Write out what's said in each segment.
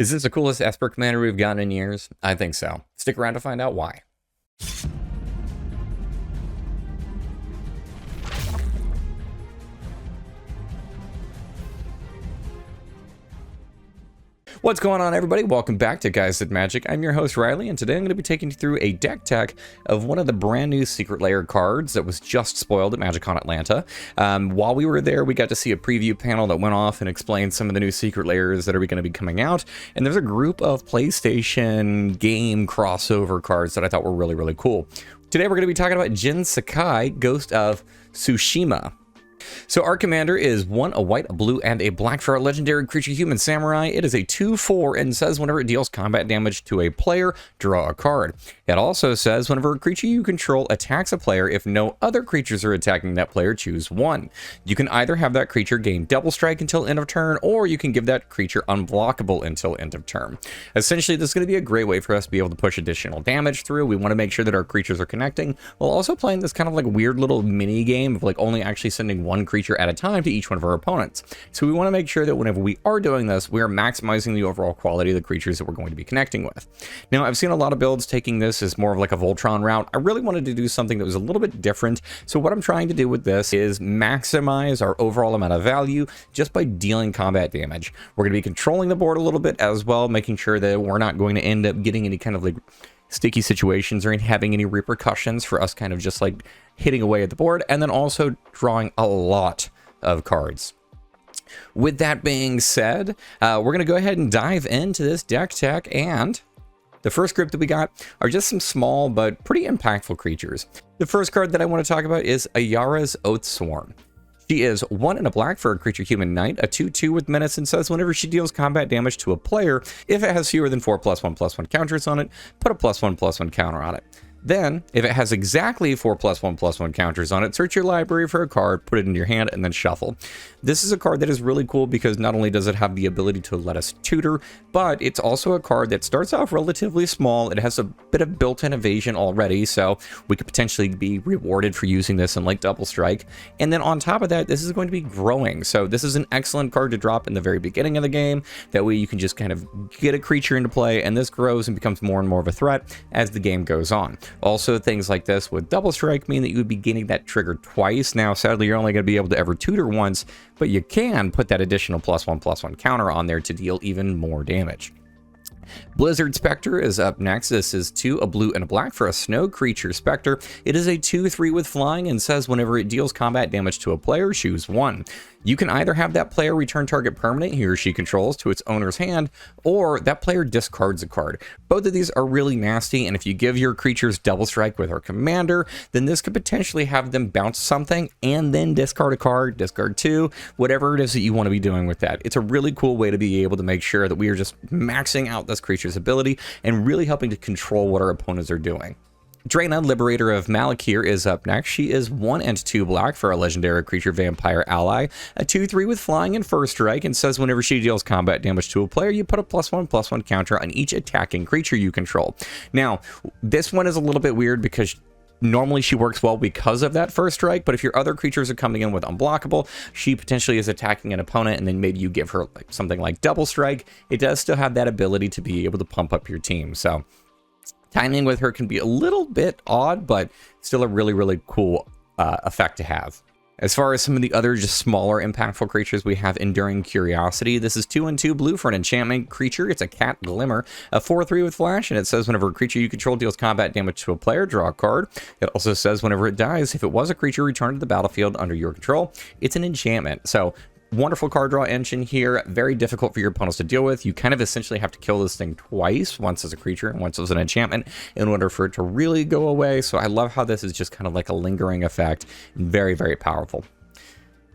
Is this the coolest Esper commander we've gotten in years? I think so. Stick around to find out why. What's going on, everybody? Welcome back to Guys That Magic. I'm your host, Riley, and today I'm going to be taking you through a deck tech of one of the brand new Secret Lair cards that was just spoiled at MagicCon Atlanta. While we were there, we got to see a preview panel that went off and explained some of the new Secret Lairs that are going to be coming out, and there's a group of PlayStation game crossover cards that I thought were really, really cool. Today we're going to be talking about Jin Sakai, Ghost of Tsushima. So our commander is a white, a blue, and a black for our legendary creature human samurai. It is a 2/4 and says whenever it deals combat damage to a player, draw a card. It also says whenever a creature you control attacks a player, if no other creatures are attacking that player, choose one. You can either have that creature gain double strike until end of turn, or you can give that creature unblockable until end of turn. Essentially, this is going to be a great way for us to be able to push additional damage through. We want to make sure that our creatures are connecting, while also playing this kind of like weird little mini game of like only actually sending one creature at a time to each one of our opponents. So we want to make sure that whenever we are doing this, we are maximizing the overall quality of the creatures that we're going to be connecting with. Now, I've seen a lot of builds taking this as more of like a Voltron route. I really wanted to do something that was a little bit different. So what I'm trying to do with this is maximize our overall amount of value just by dealing combat damage. We're going to be controlling the board a little bit as well, making sure that we're not going to end up getting any kind of like sticky situations or having any repercussions for us kind of just like hitting away at the board, and then also drawing a lot of cards. With that being said, we're going to go ahead and dive into this deck tech, and the first group that we got are just some small but pretty impactful creatures. The first card that I want to talk about is Ayara's Oathsworn. She is 1 and a black for a creature human knight, a 2/2 with menace, and says whenever she deals combat damage to a player, if it has fewer than 4+1/+1 counters on it, put a +1/+1 counter on it. Then, if it has exactly 4+1/+1 counters on it, search your library for a card, put it in your hand, and then shuffle. This is a card that is really cool because not only does it have the ability to let us tutor, but it's also a card that starts off relatively small. It has a bit of built-in evasion already, so we could potentially be rewarded for using this in like double strike. And then on top of that, this is going to be growing. So this is an excellent card to drop in the very beginning of the game. That way you can just kind of get a creature into play, and this grows and becomes more and more of a threat as the game goes on. Also, things like this with double strike mean that you would be gaining that trigger twice. Now, sadly, you're only going to be able to ever tutor once, but you can put that additional +1/+1 counter on there to deal even more damage. Blizzard Spectre is up next. This is 2, a blue, and a black for a snow creature specter. It is a 2/3 with flying and says whenever it deals combat damage to a player, choose one. You can either have that player return target permanent he or she controls to its owner's hand, or that player discards a card. Both of these are really nasty, and if you give your creatures double strike with our commander, then this could potentially have them bounce something and then discard a card, discard 2, whatever it is that you want to be doing with that. It's a really cool way to be able to make sure that we are just maxing out this creature's ability and really helping to control what our opponents are doing. Draina, Liberator of Malakir, is up next. She is 1 and 2 black for a legendary creature vampire ally, a 2/3 with flying and first strike, and says whenever she deals combat damage to a player, you put a +1/+1 counter on each attacking creature you control. Now, this one is a little bit weird because normally she works well because of that first strike, but if your other creatures are coming in with unblockable, she potentially is attacking an opponent, and then maybe you give her like something like double strike. It does still have that ability to be able to pump up your team, so timing with her can be a little bit odd, but still a really, really cool effect to have. As far as some of the other just smaller impactful creatures, we have Enduring Curiosity. This is 2 and 2 blue for an enchantment creature. It's a Cat Glimmer, a 4/3 with flash, and it says whenever a creature you control deals combat damage to a player, draw a card. It also says whenever it dies, if it was a creature returned to the battlefield under your control, it's an enchantment. So wonderful card draw engine here, very difficult for your opponents to deal with. You kind of essentially have to kill this thing twice, once as a creature and once as an enchantment, in order for it to really go away. So I love how this is just kind of like a lingering effect, very, very powerful.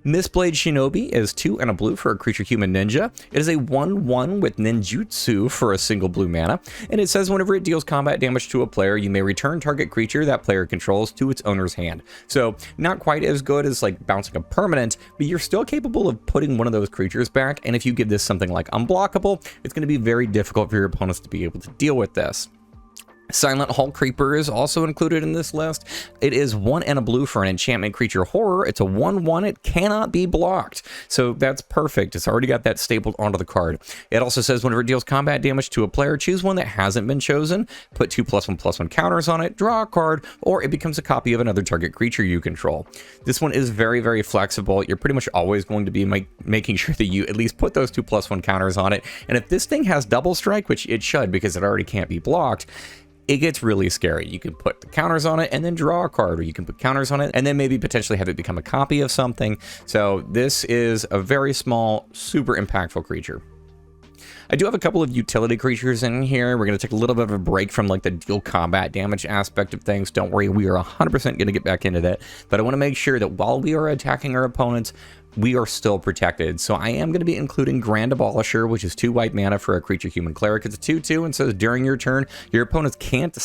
Mistblade Shinobi is 2 and a blue for a creature human ninja. It is a 1/1 with ninjutsu for a single blue mana, and it says whenever it deals combat damage to a player, you may return target creature that player controls to its owner's hand. So not quite as good as like bouncing a permanent, but you're still capable of putting one of those creatures back, and if you give this something like unblockable, it's going to be very difficult for your opponents to be able to deal with this. Silent Hall Creeper is also included in this list. It is 1 and a blue for an enchantment creature horror. It's a 1/1. It cannot be blocked. So that's perfect. It's already got that stapled onto the card. It also says whenever it deals combat damage to a player, choose one that hasn't been chosen, put 2+1/+1 counters on it, draw a card, or it becomes a copy of another target creature you control. This one is very, very flexible. You're pretty much always going to be making sure that you at least put those 2+1 counters on it. And if this thing has double strike, which it should because it already can't be blocked, it gets really scary. You can put the counters on it and then draw a card, or you can put counters on it and then maybe potentially have it become a copy of something. So this is a very small, super impactful creature. I do have a couple of utility creatures in here. We're going to take a little bit of a break from like the deal combat damage aspect of things. Don't worry, we are 100% going to get back into that. But I want to make sure that while we are attacking our opponents, we are still protected. So I am going to be including Grand Abolisher, which is 2 white mana for a creature human cleric. It's a 2/2 and says during your turn, your opponents can't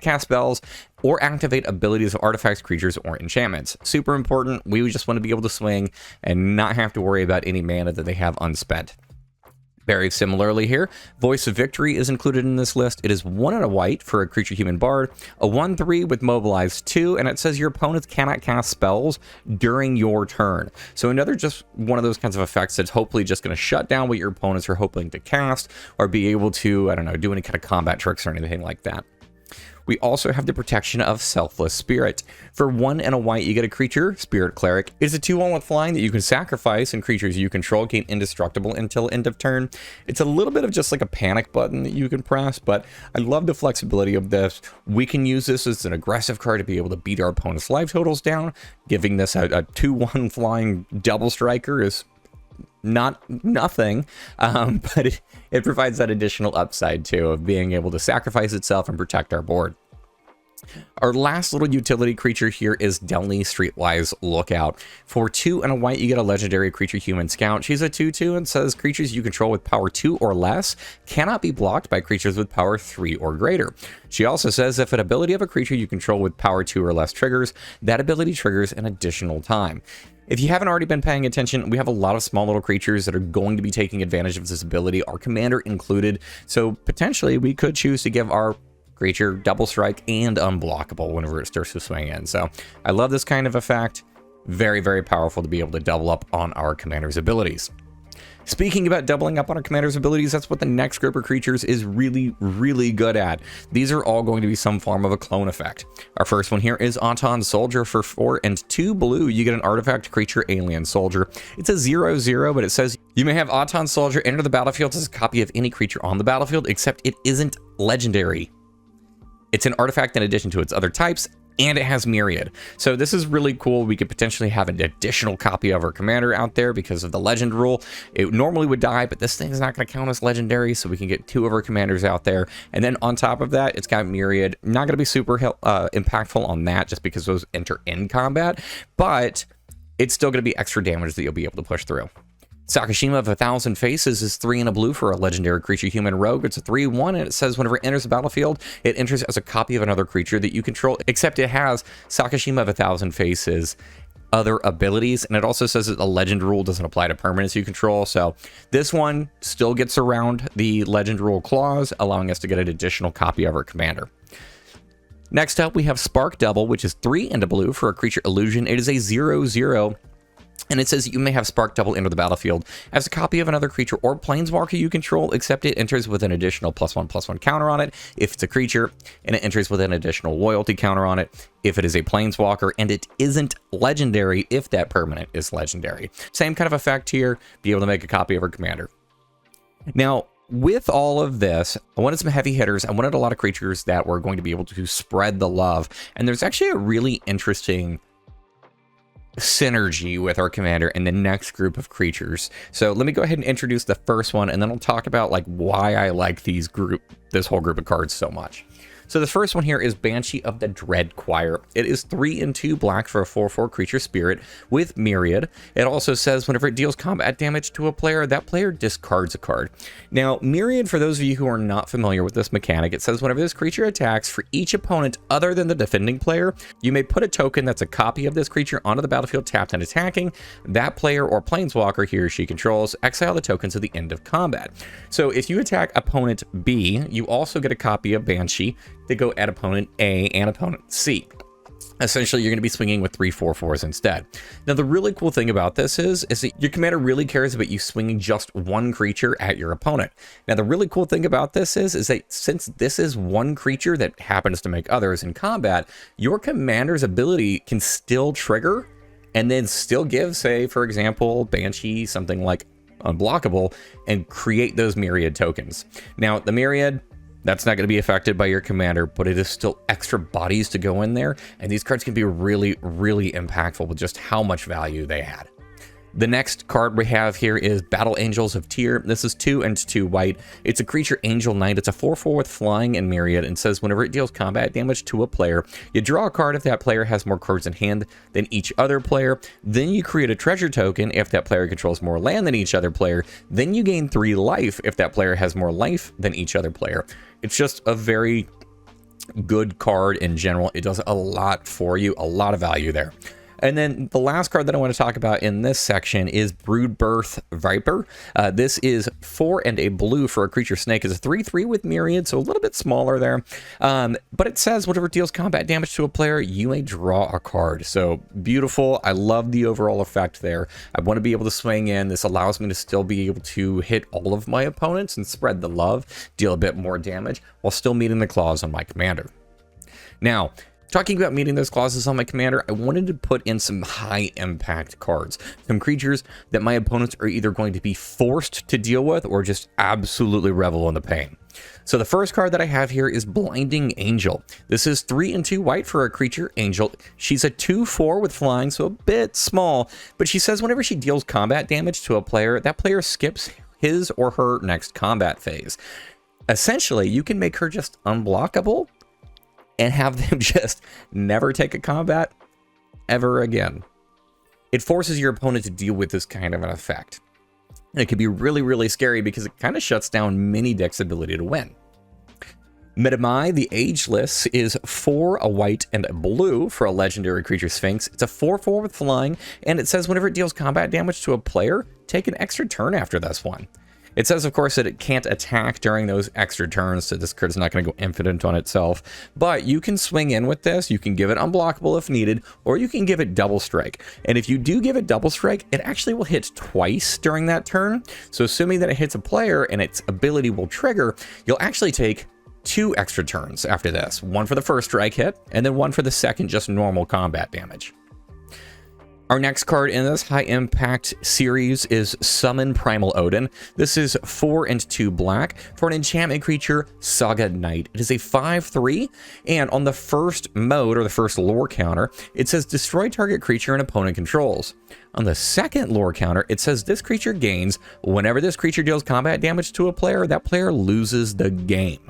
cast spells or activate abilities of artifacts, creatures, or enchantments. Super important. We just want to be able to swing and not have to worry about any mana that they have unspent. Very similarly here, Voice of Victory is included in this list. It is 1 and a white for a creature human bard, a 1/3 with mobilize 2, and it says your opponents cannot cast spells during your turn. So another just one of those kinds of effects that's hopefully just going to shut down what your opponents are hoping to cast, or be able to, I don't know, do any kind of combat tricks or anything like that. We also have the protection of Selfless Spirit. For 1 and a white, you get a creature, Spirit Cleric. It's a 2/1 with flying that you can sacrifice, and creatures you control gain indestructible until end of turn. It's a little bit of just like a panic button that you can press, but I love the flexibility of this. We can use this as an aggressive card to be able to beat our opponent's life totals down. Giving this a 2/1 flying double striker is nothing, but it provides that additional upside too of being able to sacrifice itself and protect our board. Our last little utility creature here is Delny Streetwise Lookout. For 2 and a white, you get a legendary creature human scout. She's a 2/2 and says creatures you control with power 2 or less cannot be blocked by creatures with power 3 or greater. She also says if an ability of a creature you control with power 2 or less triggers, that ability triggers an additional time. If you haven't already been paying attention, we have a lot of small little creatures that are going to be taking advantage of this ability, our commander included. So potentially we could choose to give our creature double strike and unblockable whenever it starts to swing in. So I love this kind of effect. Very, very powerful to be able to double up on our commander's abilities. Speaking about doubling up on our commander's abilities, that's what the next group of creatures is really, really good at. These are all going to be some form of a clone effect. Our first one here is Auton Soldier. For 4 and 2 blue, you get an artifact creature alien soldier. It's a 0/0, but it says you may have Auton Soldier enter the battlefield as a copy of any creature on the battlefield, except it isn't legendary. It's an artifact in addition to its other types, and it has Myriad. So this is really cool. We could potentially have an additional copy of our commander out there because of the legend rule. It normally would die, but this thing is not going to count as legendary, so we can get 2 of our commanders out there. And then on top of that, it's got Myriad. Not going to be super impactful on that just because those enter in combat, but it's still going to be extra damage that you'll be able to push through. Sakashima of 1,000 Faces is 3 and a blue for a legendary creature human rogue. It's a 3/1, and it says whenever it enters the battlefield, it enters as a copy of another creature that you control, except it has Sakashima of 1,000 Faces other abilities, and it also says that the legend rule doesn't apply to permanents you control. So this one still gets around the legend rule clause, allowing us to get an additional copy of our commander. Next up, we have Spark Double, which is 3 and a blue for a creature illusion. It is a 0/0. And it says you may have Spark Double enter the battlefield as a copy of another creature or planeswalker you control, except it enters with an additional +1/+1 counter on it if it's a creature, and it enters with an additional loyalty counter on it if it is a planeswalker, and it isn't legendary if that permanent is legendary. Same kind of effect here, be able to make a copy of our commander. Now, with all of this, I wanted some heavy hitters. I wanted a lot of creatures that were going to be able to spread the love, and there's actually a really interesting synergy with our commander and the next group of creatures. So let me go ahead and introduce the first one, and then I'll talk about like why I like this whole group of cards so much. So the first one here is Banshee of the Dread Choir. It is 3 and 2 black for a 4/4 creature spirit with Myriad. It also says whenever it deals combat damage to a player, that player discards a card. Now, Myriad, for those of you who are not familiar with this mechanic, it says whenever this creature attacks for each opponent other than the defending player, you may put a token that's a copy of this creature onto the battlefield tapped and attacking. That player or planeswalker he or she controls, exile the token to the end of combat. So if you attack opponent B, you also get a copy of Banshee that go at opponent A and opponent C. Essentially, you're going to be swinging with 3 4/4s instead. Now, the really cool thing about this is that your commander really cares about you swinging just one creature at your opponent. Now, the really cool thing about this is that since this is one creature that happens to make others in combat, your commander's ability can still trigger and then still give, say, for example, Banshee, something like unblockable, and create those myriad tokens. Now, the myriad, that's not going to be affected by your commander, but it is still extra bodies to go in there, and these cards can be really, really impactful with just how much value they add. The next card we have here is Battle Angels of Tyr. This is 2 and 2 white. It's a creature Angel Knight. It's a 4/4 with flying and myriad, and says whenever it deals combat damage to a player, you draw a card if that player has more cards in hand than each other player. Then you create a treasure token if that player controls more land than each other player. Then you gain 3 life if that player has more life than each other player. It's just a very good card in general. It does a lot for you, a lot of value there. And then the last card that I want to talk about in this section is Broodbirth Viper. This is 4 and a blue for a creature snake. It's a 3/3 with myriad, so a little bit smaller there. But it says whenever it deals combat damage to a player, you may draw a card. So beautiful. I love the overall effect there. I want to be able to swing in. This allows me to still be able to hit all of my opponents and spread the love, deal a bit more damage, while still meeting the clause on my commander. Now, talking about meeting those clauses on my commander, I wanted to put in some high impact cards. Some creatures that my opponents are either going to be forced to deal with or just absolutely revel in the pain. So the first card that I have here is Blinding Angel. This is 3 and 2 white for a creature, Angel. She's a 2/4 with flying, so a bit small, but she says whenever she deals combat damage to a player, that player skips his or her next combat phase. Essentially, you can make her just unblockable and have them just never take a combat ever again. It forces your opponent to deal with this kind of an effect. And it can be really, really scary because it kind of shuts down many decks' ability to win. Metamai, the Ageless, is 4, a white, and a blue for a legendary creature Sphinx. It's a 4/4 with flying, and it says whenever it deals combat damage to a player, take an extra turn after this one. It says, of course, that it can't attack during those extra turns, so this card's not going to go infinite on itself. But you can swing in with this. You can give it unblockable if needed, or you can give it double strike. And if you do give it double strike, it actually will hit twice during that turn. So assuming that it hits a player and its ability will trigger, you'll actually take 2 extra turns after this. 1 for the first strike hit, and then 1 for the second just normal combat damage. Our next card in this high impact series is Summon Primal Odin. This is 4 and 2 black for an enchantment creature, Saga Knight. It is a 5/3, and on the first mode, or the first lore counter, it says destroy target creature an opponent controls. On the second lore counter, it says this creature gains whenever this creature deals combat damage to a player, that player loses the game.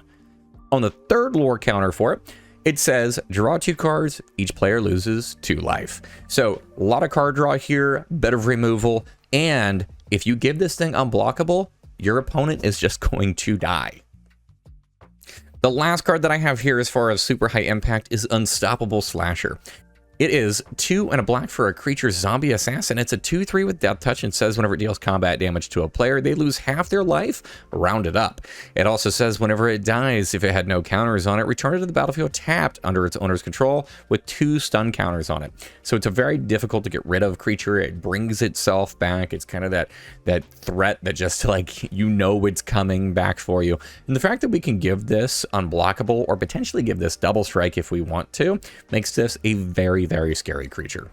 On the third lore counter for it, it says draw 2 cards, each player loses 2 life. So a lot of card draw here, bit of removal, and if you give this thing unblockable, your opponent is just going to die. The last card that I have here as far as super high impact is Unstoppable Slasher. It is 2 and a black for a creature zombie assassin. It's a 2/3 with death touch and says whenever it deals combat damage to a player, they lose half their life, rounded up. It also says whenever it dies, if it had no counters on it, return it to the battlefield tapped under its owner's control with 2 stun counters on it. So it's a very difficult to get rid of creature. It brings itself back. It's kind of that threat that just like, you know, it's coming back for you. And the fact that we can give this unblockable or potentially give this double strike if we want to, makes this a very, very scary creature.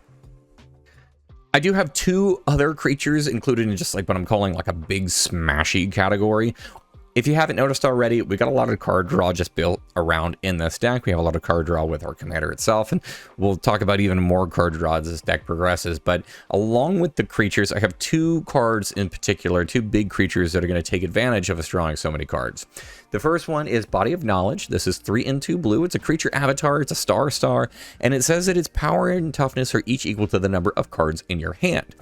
I do have 2 other creatures included in just like what I'm calling like a big smashy category. If you haven't noticed already, we got a lot of card draw just built around in this deck. We have a lot of card draw with our commander itself, and we'll talk about even more card draw as this deck progresses. But along with the creatures, I have 2 cards in particular, 2 big creatures that are going to take advantage of us drawing so many cards. The first one is Body of Knowledge. This is 3 and 2 blue. It's a creature avatar. It's a star, and it says that its power and toughness are each equal to the number of cards in your hand.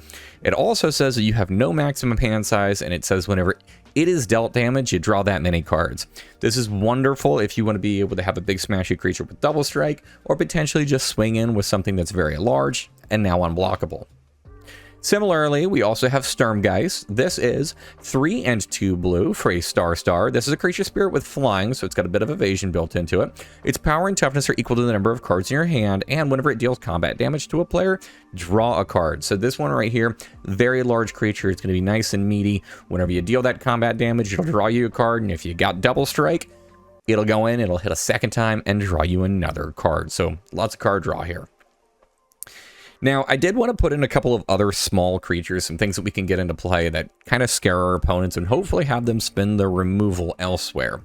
It also says that you have no maximum hand size, and it says whenever it is dealt damage, you draw that many cards. This is wonderful if you want to be able to have a big smashy creature with double strike, or potentially just swing in with something that's very large and now unblockable. Similarly, we also have Sturmgeist. This is 3 and 2 blue for a star. This is a creature spirit with flying, so it's got a bit of evasion built into it. Its power and toughness are equal to the number of cards in your hand, and whenever it deals combat damage to a player, draw a card. So this one right here, very large creature. It's going to be nice and meaty. Whenever you deal that combat damage, it'll draw you a card, and if you got double strike, it'll go in, it'll hit a second time, and draw you another card. So lots of card draw here. Now, I did want to put in a couple of other small creatures, some things that we can get into play that kind of scare our opponents and hopefully have them spend their removal elsewhere.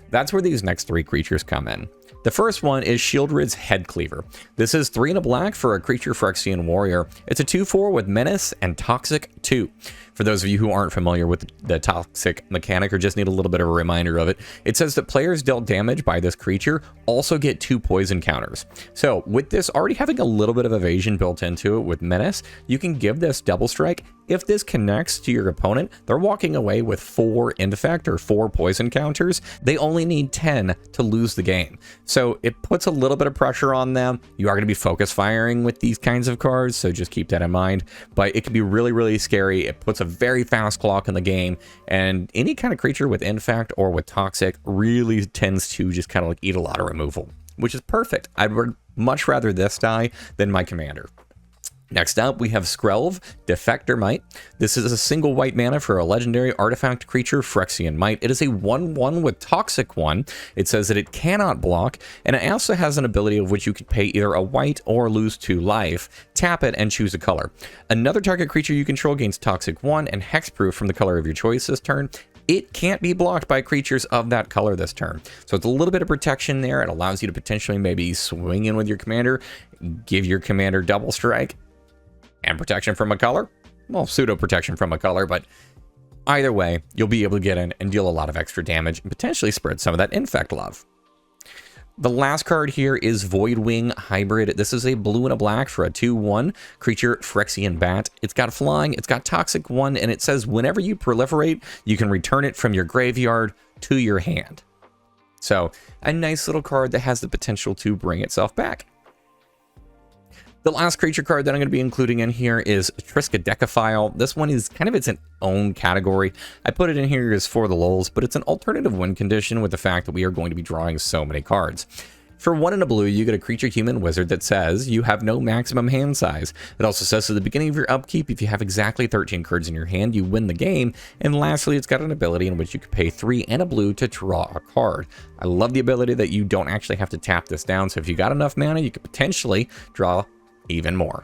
That's where these next 3 creatures come in. The first one is Shieldred's Headcleaver. This is 3 and a black for a creature Phyrexian warrior. It's a 2/4 with Menace and Toxic 2. For those of you who aren't familiar with the Toxic mechanic or just need a little bit of a reminder of it, it says that players dealt damage by this creature also get 2 poison counters. So with this already having a little bit of evasion built into it with Menace, you can give this double strike. If this connects to your opponent, they're walking away with 4 infect or 4 poison counters. They only need 10 to lose the game. So it puts a little bit of pressure on them. You are going to be focus firing with these kinds of cards, so just keep that in mind. But it can be really, really scary. It puts a very fast clock in the game, and any kind of creature with infect or with toxic really tends to just kind of like eat a lot of removal, which is perfect. I'd much rather this die than my commander. Next up, we have Skrelv, Defector Might. This is a single white mana for a legendary artifact creature, Phyrexian Might. It is a 1/1 with Toxic 1. It says that it cannot block, and it also has an ability of which you could pay either a white or lose 2 life, tap it, and choose a color. Another target creature you control gains Toxic 1 and Hexproof from the color of your choice this turn. It can't be blocked by creatures of that color this turn. So it's a little bit of protection there. It allows you to potentially maybe swing in with your commander, give your commander double strike, and protection from a color. Well, pseudo protection from a color, but either way, you'll be able to get in and deal a lot of extra damage and potentially spread some of that infect love. The last card here is Voidwing Hybrid. This is a blue and a black for a 2/1 creature, Phyrexian Bat. It's got flying, it's got Toxic 1, and it says whenever you proliferate, you can return it from your graveyard to your hand. So, a nice little card that has the potential to bring itself back. The last creature card that I'm going to be including in here is Triskaidekaphile. This one is kind of its own category. I put it in here as for the lulz, but it's an alternative win condition with the fact that we are going to be drawing so many cards. For 1 and a blue, you get a creature human wizard that says you have no maximum hand size. It also says at the beginning of your upkeep, if you have exactly 13 cards in your hand, you win the game. And lastly, it's got an ability in which you can pay 3 and a blue to draw a card. I love the ability that you don't actually have to tap this down. So if you got enough mana, you could potentially draw even more.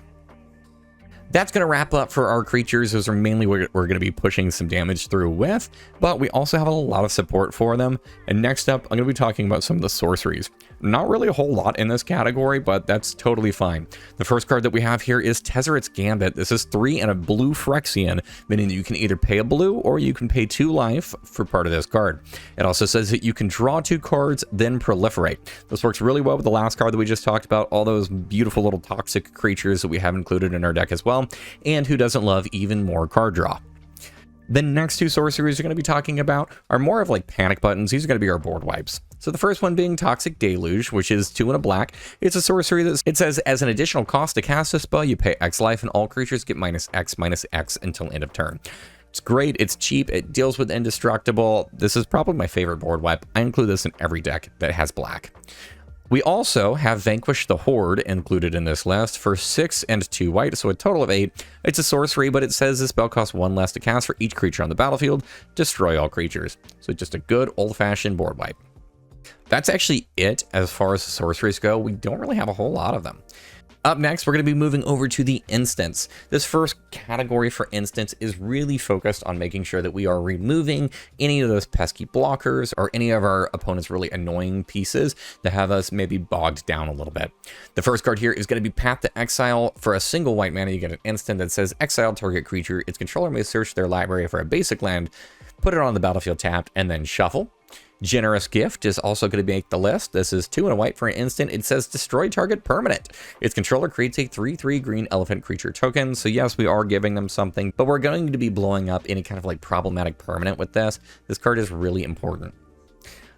That's going to wrap up for our creatures. Those are mainly what we're going to be pushing some damage through with, but we also have a lot of support for them. And next up, I'm going to be talking about some of the sorceries. Not really a whole lot in this category, but that's totally fine. The first card that we have here is Tezzeret's Gambit. This is 3 and a blue Phyrexian, meaning that you can either pay a blue or you can pay 2 life for part of this card. It also says that you can draw 2 cards, then proliferate. This works really well with the last card that we just talked about, all those beautiful little toxic creatures that we have included in our deck as well, and who doesn't love even more card draw. The next 2 sorceries we're going to be talking about are more of like panic buttons. These are going to be our board wipes. So the first one being Toxic Deluge, which is 2 and a black. It's a sorcery that it says as an additional cost to cast this spell, you pay X life and all creatures get -X until end of turn. It's great, it's cheap, it deals with indestructible. This is probably my favorite board wipe. I include this in every deck that has black. We also have Vanquish the Horde included in this list for 6 and 2 white, so a total of 8. It's a sorcery, but it says the spell costs 1 less to cast for each creature on the battlefield. Destroy all creatures. So just a good old-fashioned board wipe. That's actually it as far as the sorceries go. We don't really have a whole lot of them. Up next, we're going to be moving over to the instants. This first category for instants is really focused on making sure that we are removing any of those pesky blockers or any of our opponent's really annoying pieces that have us maybe bogged down a little bit. The first card here is going to be Path to Exile. For a single white mana, you get an instant that says exile target creature. Its controller may search their library for a basic land, put it on the battlefield tapped, and then shuffle. Generous Gift is also going to make the list. This is 2 and a white for an instant. It says destroy target permanent. Its controller creates a 3/3 green elephant creature token. So yes, we are giving them something, but we're going to be blowing up any kind of like problematic permanent with this. This card is really important.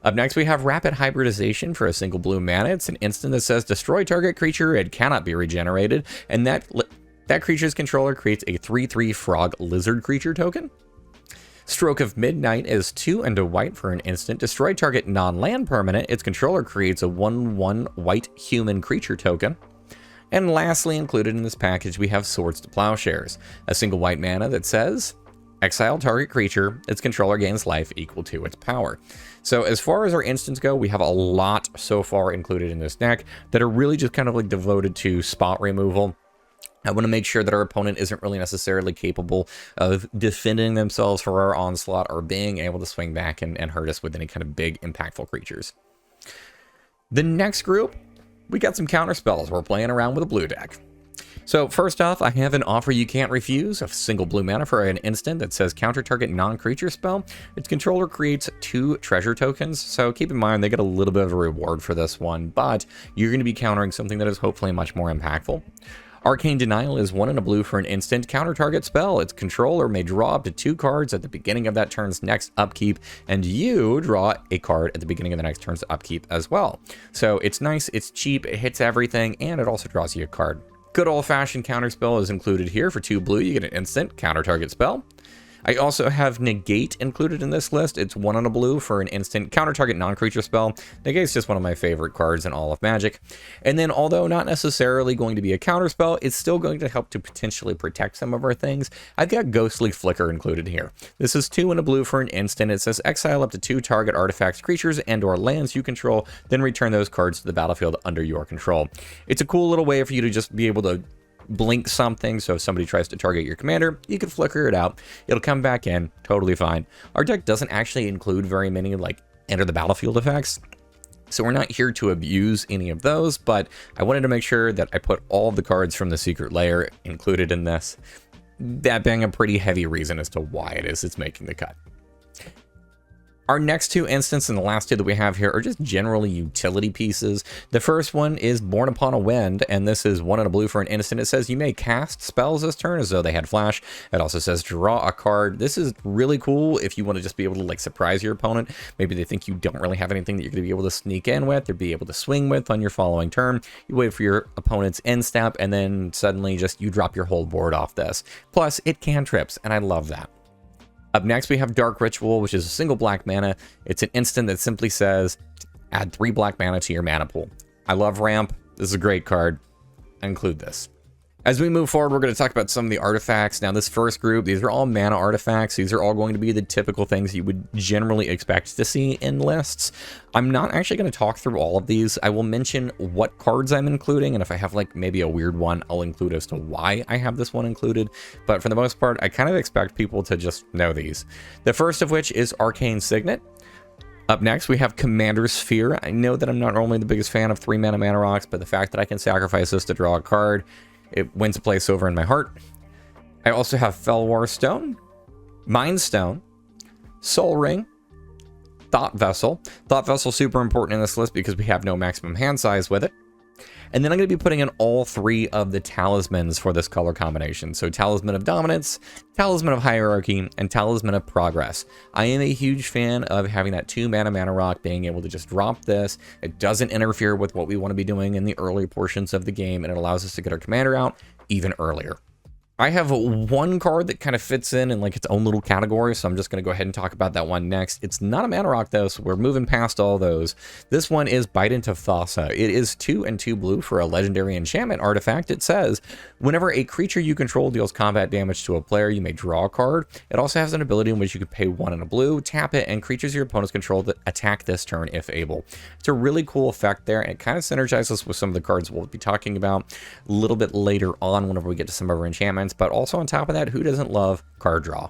Up next, we have Rapid Hybridization for a single blue mana. It's an instant that says destroy target creature. It cannot be regenerated, and that That creature's controller creates a 3/3 frog lizard creature token. Stroke of Midnight is 2 and a white for an instant. Destroy target non-land permanent. Its controller creates a 1/1 white human creature token. And lastly, included in this package, we have Swords to Plowshares, a single white mana that says, exile target creature, its controller gains life equal to its power. So as far as our instants go, we have a lot so far included in this deck that are really just kind of like devoted to spot removal. I want to make sure that our opponent isn't really necessarily capable of defending themselves for our onslaught or being able to swing back and hurt us with any kind of big, impactful creatures. The next group, we got some counter spells. We're playing around with a blue deck. So first off, I have an Offer You Can't Refuse, a single blue mana for an instant that says counter target non-creature spell. Its controller creates 2 treasure tokens, so keep in mind they get a little bit of a reward for this one, but you're going to be countering something that is hopefully much more impactful. Arcane Denial is 1 and a blue for an instant counter target spell. Its controller may draw up to 2 cards at the beginning of that turn's next upkeep, and you draw a card at the beginning of the next turn's upkeep as well. So it's nice, it's cheap, it hits everything, and it also draws you a card. Good old-fashioned counter spell is included here. For 2 blue, you get an instant counter target spell. I also have Negate included in this list. It's 1 on a blue for an instant counter target non-creature spell. Negate's just one of my favorite cards in all of Magic. And then, although not necessarily going to be a counter spell, it's still going to help to potentially protect some of our things. I've got Ghostly Flicker included here. This is 2 and a blue for an instant. It says exile up to 2 target artifacts, creatures, and or lands you control, then return those cards to the battlefield under your control. It's a cool little way for you to just be able to blink something, so if somebody tries to target your commander, you can flicker it out. It'll come back in, totally fine. Our deck doesn't actually include very many like enter the battlefield effects, so we're not here to abuse any of those, but I wanted to make sure that I put all of the cards from the secret layer included in this, that being a pretty heavy reason as to why it's making the cut. Our next 2 instances and the last 2 that we have here are just generally utility pieces. The first one is Born Upon a Wind, and this is 1 and a blue for an instant. It says you may cast spells this turn as though they had flash. It also says draw a card. This is really cool if you want to just be able to like surprise your opponent. Maybe they think you don't really have anything that you're going to be able to sneak in with or be able to swing with on your following turn. You wait for your opponent's end step, and then suddenly just you drop your whole board off this. Plus, it cantrips, and I love that. Up next, we have Dark Ritual, which is a single black mana. It's an instant that simply says, add 3 black mana to your mana pool. I love Ramp. This is a great card. I include this. As we move forward, we're going to talk about some of the artifacts. Now, this first group, these are all mana artifacts. These are all going to be the typical things you would generally expect to see in lists. I'm not actually going to talk through all of these. I will mention what cards I'm including, and if I have like maybe a weird one, I'll include as to why I have this one included. But for the most part, I kind of expect people to just know these. The first of which is Arcane Signet. Up next, we have Commander Sphere. I know that I'm not normally the biggest fan of 3 mana rocks, but the fact that I can sacrifice this to draw a card, it wins a place over in my heart. I also have Fellwar Stone, Mind Stone, Soul Ring, Thought Vessel. Thought Vessel super important in this list because we have no maximum hand size with it. And then I'm going to be putting in all 3 of the talismans for this color combination. So Talisman of Dominance, Talisman of Hierarchy, and Talisman of Progress. I am a huge fan of having that 2 mana rock, being able to just drop this. It doesn't interfere with what we want to be doing in the early portions of the game, and it allows us to get our commander out even earlier. I have one card that kind of fits in like its own little category, so I'm just going to go ahead and talk about that one next. It's not a mana rock though, so we're moving past all those. This one is Bident of Thassa. It is 2 and 2 blue for a legendary enchantment artifact. It says, whenever a creature you control deals combat damage to a player, you may draw a card. It also has an ability in which you can pay 1 and a blue, tap it, and creatures your opponents control that attack this turn if able. It's a really cool effect there, and it kind of synergizes with some of the cards we'll be talking about a little bit later on whenever we get to some of our enchantments. But also on top of that, who doesn't love card draw?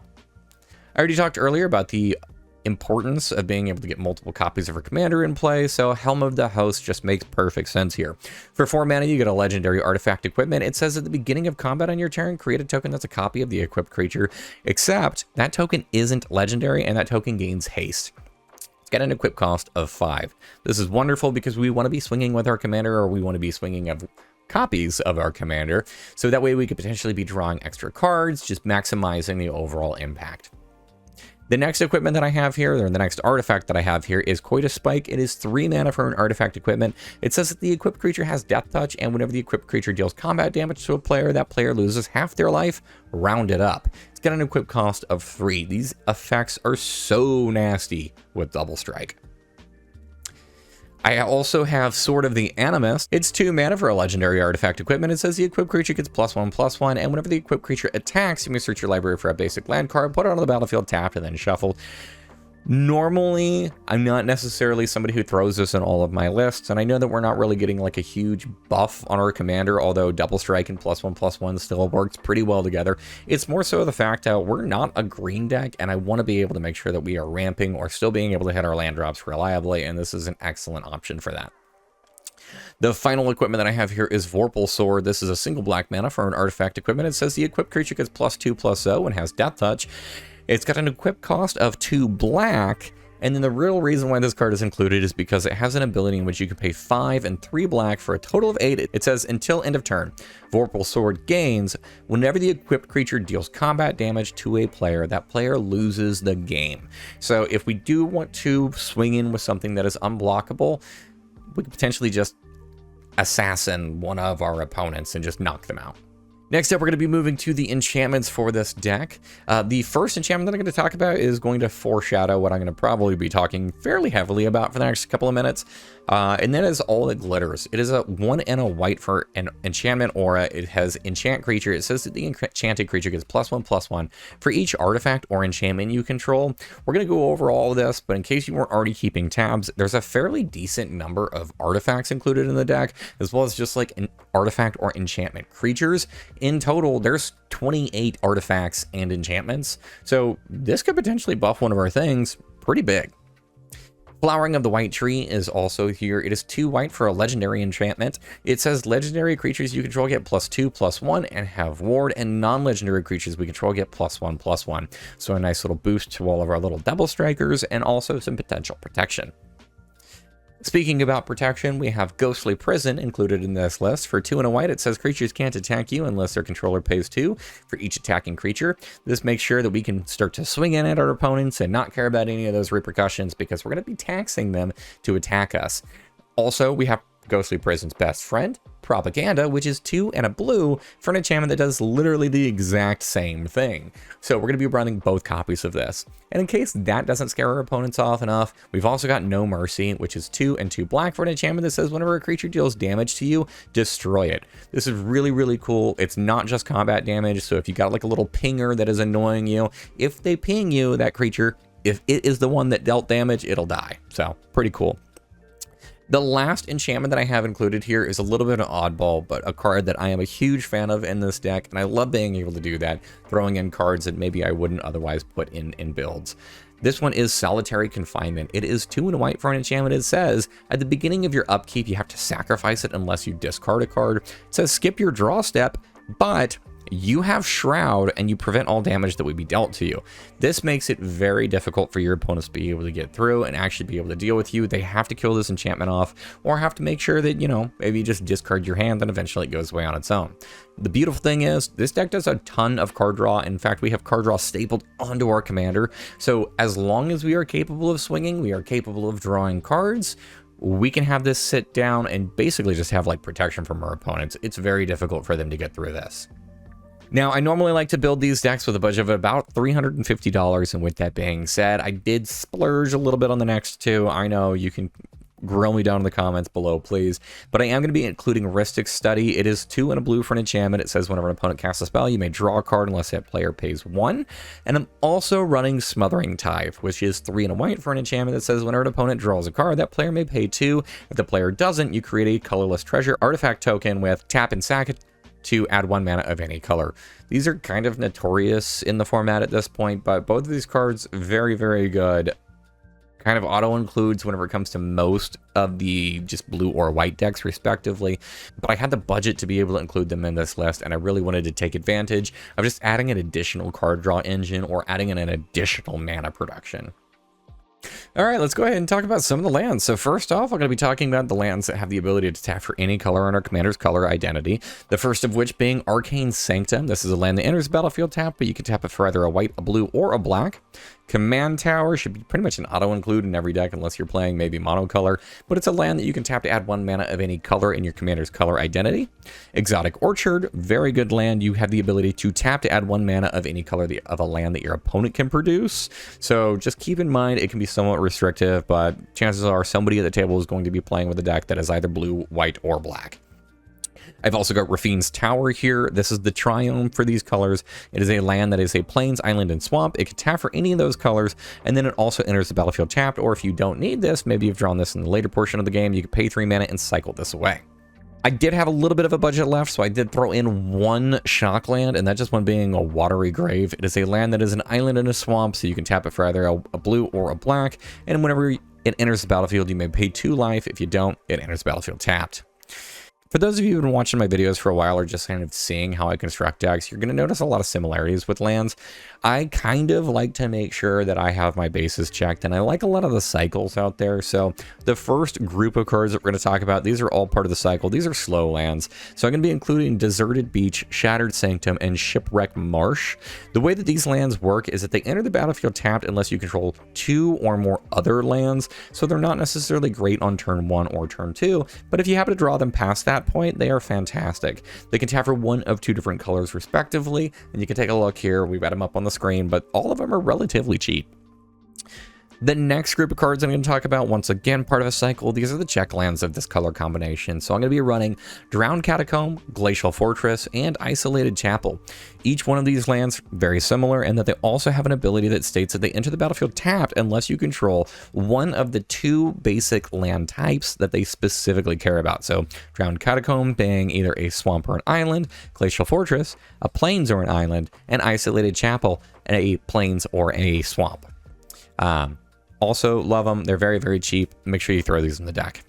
I already talked earlier about the importance of being able to get multiple copies of our commander in play, so Helm of the Host just makes perfect sense here. For 4 mana, you get a legendary artifact equipment. It says at the beginning of combat on your turn, create a token that's a copy of the equipped creature, except that token isn't legendary and that token gains haste. It's got an equip cost of 5. This is wonderful because we want to be swinging with our commander, or we want to be swinging of copies of our commander, so that way we could potentially be drawing extra cards, just maximizing the overall impact. The next equipment that I have here, or the next artifact that I have here, is Coitus Spike. It is 3 mana for an artifact equipment. It says that the equipped creature has Death Touch, and whenever the equipped creature deals combat damage to a player, that player loses half their life, rounded up. It's got an equip cost of 3. These effects are so nasty with Double Strike. I also have Sword of the Animist. It's 2 mana for a legendary artifact equipment. It says the equipped creature gets +1/+1, and whenever the equipped creature attacks, you may search your library for a basic land card, put it on the battlefield, tapped, and then shuffle. Normally, I'm not necessarily somebody who throws this in all of my lists, and I know that we're not really getting like a huge buff on our commander, although Double Strike and +1/+1 still works pretty well together. It's more so the fact that we're not a green deck, and I want to be able to make sure that we are ramping or still being able to hit our land drops reliably, and this is an excellent option for that. The final equipment that I have here is Vorpal Sword. This is a single black mana for an artifact equipment. It says the equipped creature gets +2/+0 and has Death Touch. It's got an equip cost of 2 black, and then the real reason why this card is included is because it has an ability in which you can pay 5 and 3 black for a total of 8. It says, until end of turn, Vorpal Sword gains, whenever the equipped creature deals combat damage to a player, that player loses the game. So if we do want to swing in with something that is unblockable, we could potentially just assassin one of our opponents and just knock them out. Next up, we're going to be moving to the enchantments for this deck. The first enchantment that I'm going to talk about is going to foreshadow what I'm going to probably be talking fairly heavily about for the next couple of minutes. And that is All That Glitters. It is a 1 and a white for an enchantment aura. It has enchant creature. It says that the enchanted creature gets +1/+1 for each artifact or enchantment you control. We're going to go over all of this, but in case you weren't already keeping tabs, there's a fairly decent number of artifacts included in the deck, as well as just like an artifact or enchantment creatures. In total, there's 28 artifacts and enchantments, so this could potentially buff one of our things pretty big. Flowering of the White Tree is also here. It is 2 white for a legendary enchantment. It says legendary creatures you control get +2/+1 and have ward, and non-legendary creatures we control get +1/+1. So a nice little boost to all of our little double strikers and also some potential protection. Speaking about protection, we have Ghostly Prison included in this list. For 2 and a white, it says creatures can't attack you unless their controller pays 2 for each attacking creature. This makes sure that we can start to swing in at our opponents and not care about any of those repercussions because we're going to be taxing them to attack us. Also, we have Ghostly Prison's best friend, Propaganda, which is 2 and a blue for an enchantment that does literally the exact same thing. So we're going to be running both copies of this. And in case that doesn't scare our opponents off enough, we've also got No Mercy, which is 2 and 2 black for an enchantment that says whenever a creature deals damage to you, destroy it. This is really, really cool. It's not just combat damage, so if you got like a little pinger that is annoying you, if they ping you, that creature, if it is the one that dealt damage, it'll die. So pretty cool. The last enchantment that I have included here is a little bit of an oddball, but a card that I am a huge fan of in this deck, and I love being able to do that, throwing in cards that maybe I wouldn't otherwise put in builds. This one is Solitary Confinement. It is 2 and a white for an enchantment. It says, at the beginning of your upkeep, you have to sacrifice it unless you discard a card. It says, skip your draw step, but you have Shroud and you prevent all damage that would be dealt to you. This makes it very difficult for your opponents to be able to get through and actually be able to deal with you. They have to kill this enchantment off or have to make sure that, you know, maybe you just discard your hand and eventually it goes away on its own. The beautiful thing is this deck does a ton of card draw. In fact, we have card draw stapled onto our commander. So as long as we are capable of swinging, we are capable of drawing cards, we can have this sit down and basically just have like protection from our opponents. It's very difficult for them to get through this. Now, I normally like to build these decks with a budget of about $350, and with that being said, I did splurge a little bit on the next two. I know you can grill me down in the comments below, please, but I am going to be including Rhystic Study. It is 2 and a blue for an enchantment. It says whenever an opponent casts a spell, you may draw a card unless that player pays 1. And I'm also running Smothering Tithe, which is 3 and a white for an enchantment that says whenever an opponent draws a card, that player may pay 2. If the player doesn't, you create a colorless treasure artifact token with tap and sack it to add 1 mana of any color. These are kind of notorious in the format at this point, but both of these cards, very, very good. Kind of auto-includes whenever it comes to most of the just blue or white decks, respectively. But I had the budget to be able to include them in this list, and I really wanted to take advantage of just adding an additional card draw engine or adding in an additional mana production. All right, let's go ahead and talk about some of the lands. So first off, I'm going to be talking about the lands that have the ability to tap for any color on our commander's color identity. The first of which being Arcane Sanctum. This is a land that enters the battlefield tap, but you can tap it for either a white, a blue, or a black. Command Tower should be pretty much an auto-include in every deck unless you're playing maybe monocolor, but it's a land that you can tap to add 1 mana of any color in your commander's color identity. Exotic Orchard, very good land. You have the ability to tap to add 1 mana of any color of a land that your opponent can produce. So just keep in mind it can be somewhat restrictive, but chances are somebody at the table is going to be playing with a deck that is either blue, white, or black. I've also got Rafine's Tower here. This is the triome for these colors. It is a land that is a plains, island, and swamp. It can tap for any of those colors, and then it also enters the battlefield tapped, or if you don't need this, maybe you've drawn this in the later portion of the game, you can pay 3 mana and cycle this away. I did have a little bit of a budget left, so I did throw in 1 shock land, and that just one being a Watery Grave. It is a land that is an island in a swamp, so you can tap it for either a blue or a black, and whenever it enters the battlefield, you may pay 2 life. If you don't, it enters the battlefield tapped. For those of you who've been watching my videos for a while or just kind of seeing how I construct decks, you're going to notice a lot of similarities with lands. I kind of like to make sure that I have my bases checked, and I like a lot of the cycles out there. So the first group of cards that we're going to talk about, these are all part of the cycle. These are slow lands. So I'm going to be including Deserted Beach, Shattered Sanctum, and Shipwreck Marsh. The way that these lands work is that they enter the battlefield tapped unless you control 2 or more other lands. So they're not necessarily great on turn 1 or turn 2, but if you happen to draw them past that point, they are fantastic. They can tap for 1 of 2 different colors respectively, and you can take a look here. We've got them up on the screen, but all of them are relatively cheap. The next group of cards I'm going to talk about, once again, part of a cycle. These are the check lands of this color combination. So I'm going to be running Drowned Catacomb, Glacial Fortress, and Isolated Chapel. Each one of these lands very similar in that they also have an ability that states that they enter the battlefield tapped unless you control 1 of the 2 basic land types that they specifically care about. So Drowned Catacomb being either a swamp or an island, Glacial Fortress, a plains or an island, and Isolated Chapel, a plains or a swamp. Also love them. They're very, very cheap. Make sure you throw these in the deck.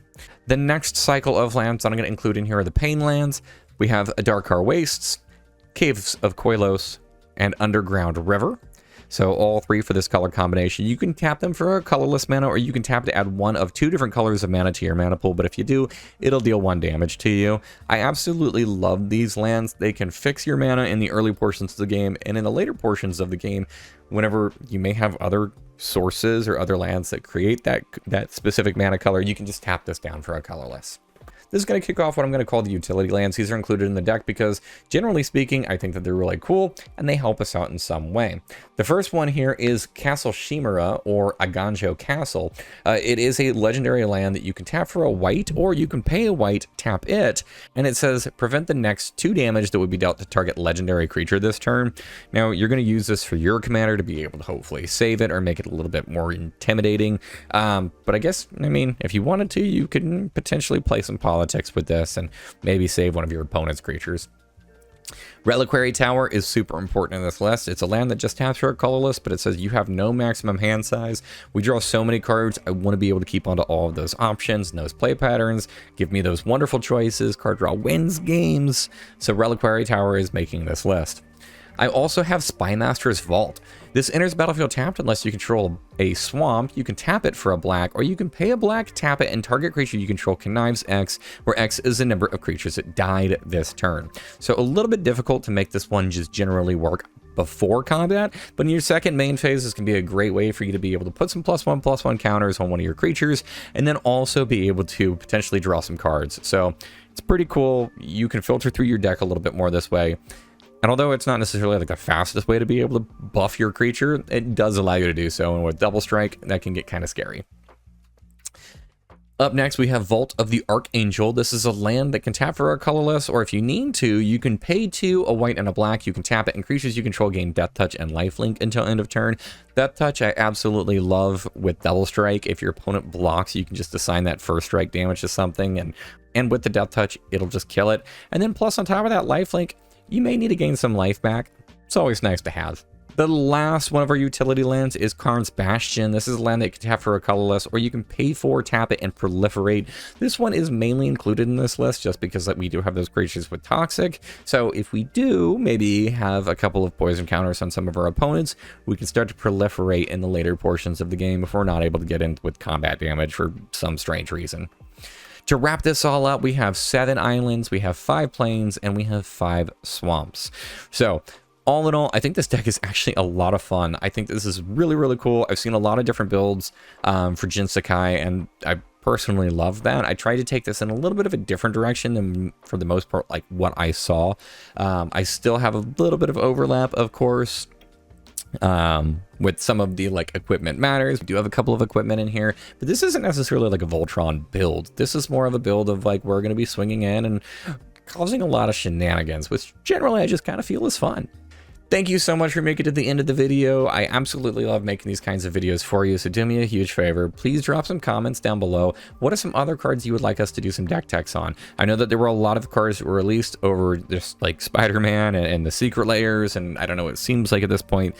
The next cycle of lands I'm going to include in here are the Pain lands. We have Adarkar Wastes, Caves of Koilos, and Underground River. So all 3 for this color combination. You can tap them for a colorless mana, or you can tap to add 1 of 2 different colors of mana to your mana pool, but if you do, it'll deal 1 damage to you. I absolutely love these lands. They can fix your mana in the early portions of the game, and in the later portions of the game, whenever you may have other sources or other lands that create that specific mana color, you can just tap this down for a colorless. This is going to kick off what I'm going to call the utility lands. These are included in the deck because, generally speaking, I think that they're really cool and they help us out in some way. The first one here is Castle Chimera, or Aganjo Castle. It is a legendary land that you can tap for a white, or you can pay a white, tap it, and it says prevent the next 2 damage that would be dealt to target legendary creature this turn. Now, you're going to use this for your commander to be able to hopefully save it or make it a little bit more intimidating. But I guess, I mean, if you wanted to, you could potentially play some politics with this and maybe save one of your opponent's creatures. Reliquary Tower is super important in this list. It's a land that just taps for a colorless, but it says you have no maximum hand size. We draw so many cards. I want to be able to keep onto all of those options and those play patterns. Give me those wonderful choices. Card draw wins games. So Reliquary Tower is making this list. I also have Spymaster's Vault. This enters battlefield tapped unless you control a swamp. You can tap it for a black, or you can pay a black, tap it, and target creature you control connives X, where X is the number of creatures that died this turn. So a little bit difficult to make this one just generally work before combat, but in your second main phase, this can be a great way for you to be able to put some +1/+1 counters on one of your creatures, and then also be able to potentially draw some cards. So it's pretty cool. You can filter through your deck a little bit more this way. And although it's not necessarily like the fastest way to be able to buff your creature, it does allow you to do so. And with Double Strike, that can get kind of scary. Up next, we have Vault of the Archangel. This is a land that can tap for a colorless, or if you need to, you can pay 2, a white and a black. You can tap it, and creatures you control gain Death Touch and Lifelink until end of turn. Death Touch I absolutely love with Double Strike. If your opponent blocks, you can just assign that first strike damage to something, and with the Death Touch, it'll just kill it. And then plus on top of that Lifelink, you may need to gain some life back. It's always nice to have. The last one of our utility lands is Karn's Bastion. This is a land that you can tap for a colorless, or you can pay for, tap it, and proliferate. This one is mainly included in this list just because we do have those creatures with Toxic. So if we do maybe have a couple of poison counters on some of our opponents, we can start to proliferate in the later portions of the game if we're not able to get in with combat damage for some strange reason. To wrap this all up, we have 7 islands, we have 5 plains, and we have 5 swamps. So all in all, I think this deck is actually a lot of fun. I think this is really, really cool. I've seen a lot of different builds for Jin Sakai, and I personally love that. I tried to take this in a little bit of a different direction than, for the most part, like what I saw. I still have a little bit of overlap, of course, with some of the like equipment matters. We do have a couple of equipment in here, but this isn't necessarily like a Voltron build. This is more of a build of like, we're going to be swinging in and causing a lot of shenanigans, which generally I just kind of feel is fun. Thank you so much for making it to the end of the video. I absolutely love making these kinds of videos for you, so do me a huge favor. Please drop some comments down below. What are some other cards you would like us to do some deck techs on? I know that there were a lot of cards that were released over just like Spider-Man and the secret layers, and I don't know, it seems like at this point,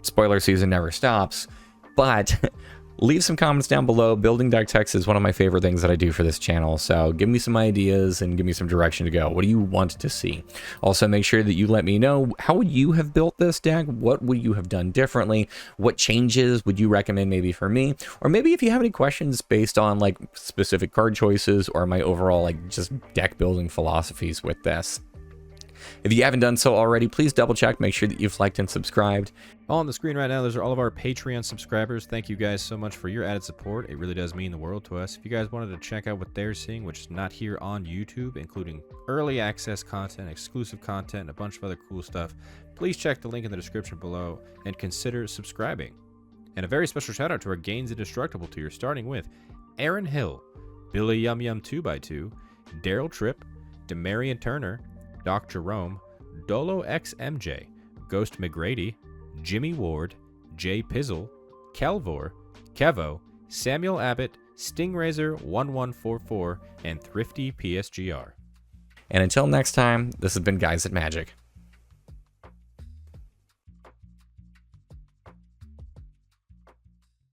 spoiler season never stops, but leave some comments down below. Building deck techs is one of my favorite things that I do for this channel, so give me some ideas and give me some direction to go. What do you want to see? Also, make sure that you let me know, how would you have built this deck? What would you have done differently? What changes would you recommend maybe for me? Or maybe if you have any questions based on like specific card choices or my overall like just deck building philosophies with this. If you haven't done so already, please double check, make sure that you've liked and subscribed. On the screen right now, those are all of our Patreon subscribers. Thank you guys so much for your added support. It really does mean the world to us. If you guys wanted to check out what they're seeing, which is not here on YouTube, including early access content, exclusive content, and a bunch of other cool stuff, please check the link in the description below and consider subscribing. And a very special shout out to our Gains Indestructible tier, starting with Aaron Hill, Billy Yum Yum 2x2, Daryl Tripp, Demarion Turner, Doc Jerome, Dolo XMJ, Ghost McGrady, Jimmy Ward, Jay Pizzle, Kelvor, Kevo, Samuel Abbott, Stingrazor1144, and Thrifty PSGR. And until next time, this has been Guys at Magic.